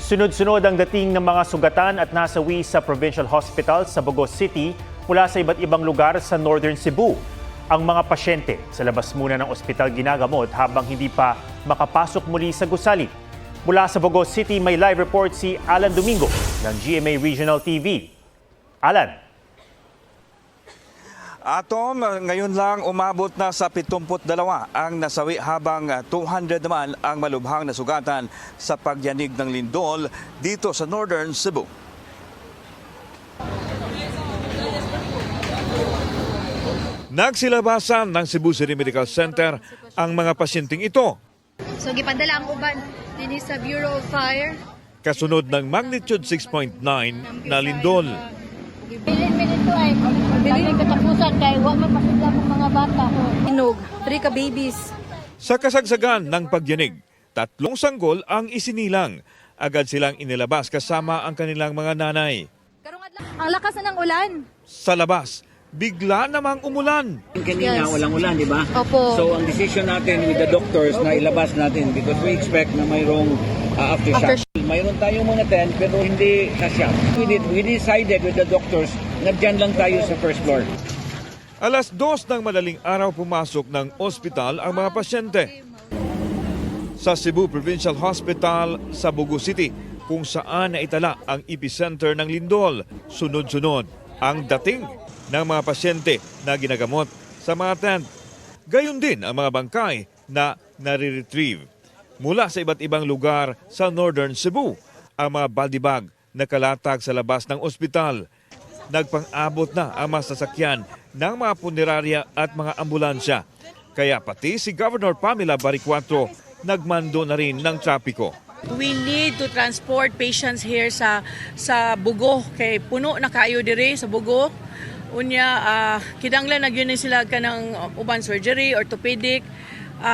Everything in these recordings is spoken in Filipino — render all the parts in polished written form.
Sunod-sunod ang dating ng mga sugatan at nasawi sa Provincial Hospital sa Bogos City mula sa iba't ibang lugar sa Northern Cebu. Ang mga pasyente sa labas muna ng ospital ginagamot habang hindi pa makapasok muli sa gusali. Mula sa Bogos City, may live report si Alan Domingo ng GMA Regional TV. Alan. Atom, ngayon lang umabot na sa 72 ang nasawi habang 200 naman ang malubhang nasugatan sa pagyanig ng lindol dito sa Northern Cebu. Nagsilabasan ng Cebu City Medical Center ang mga pasyenteng ito. So gipadala ang uban din sa Bureau of Fire. Kasunod ng magnitude 6.9 na lindol. Bilin ito ay bilin katapusan kay wa mapasudla ng mga bata. Inog, 3 ka babies. Sa kasagsagan ng pagyanig, 3 sanggol ang isinilang. Agad silang inilabas kasama ang kanilang mga nanay. Ang lakas na ng ulan. Sa labas, bigla namang umulan. Kanina, Yes. walang ulan, di ba? Opo. So, ang decision natin with the doctors na ilabas natin because we expect na mayroong aftershock. Mayroon tayong mga tent pero hindi kasya. We decided with the doctors na dyan lang tayo sa first floor. Alas 2 ng madaling araw pumasok ng ospital ang mga pasyente. Sa Cebu Provincial Hospital sa Bogos City, kung saan naitala ang epicenter ng lindol, sunod-sunod ang dating ng mga pasyente na ginagamot sa mga tent. Gayon din ang mga bangkay na nare-retrieve. Mula sa iba't ibang lugar sa Northern Cebu, ang mga body bag na kalatag sa labas ng ospital. Nagpang-abot na ang mga sasakyan ng mga punerarya at mga ambulansya. Kaya pati si Governor Pamela Baricuatro nagmando na rin ng trapiko. We need to transport patients here sa Bugo kay puno na kayo dire sa Bugo. Unya kinahanglan nagyun sila kanang uban surgery, orthopedic,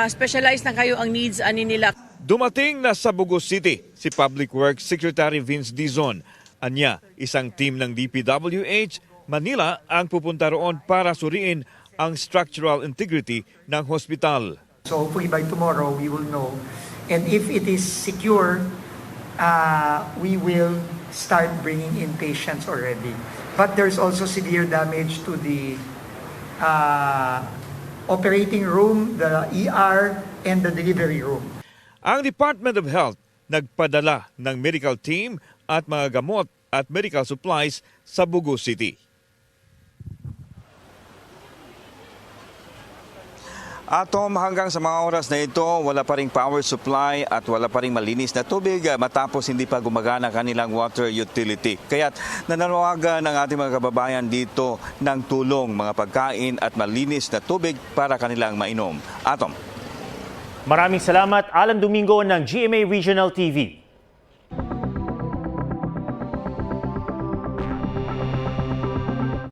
specialized na kayo ang needs ani nila. Dumating na sa Bogos City si Public Works Secretary Vince Dizon. Anya, isang team ng DPWH Manila ang pupunta roon para suriin ang structural integrity ng hospital. So hopefully by tomorrow we will know. And if it is secure, we will start bringing in patients already. But there's also severe damage to the operating room, the ER, and the delivery room. Ang Department of Health nagpadala ng medical team at mga gamot at medical supplies sa Bogos City. Atom, hanggang sa mga oras na ito, wala pa ring power supply at wala pa ring malinis na tubig matapos hindi pa gumagana kanilang water utility. Kaya't nananawagan ng ating mga kababayan dito ng tulong, mga pagkain at malinis na tubig para kanilang mainom. Atom. Maraming salamat, Alan Domingo ng GMA Regional TV.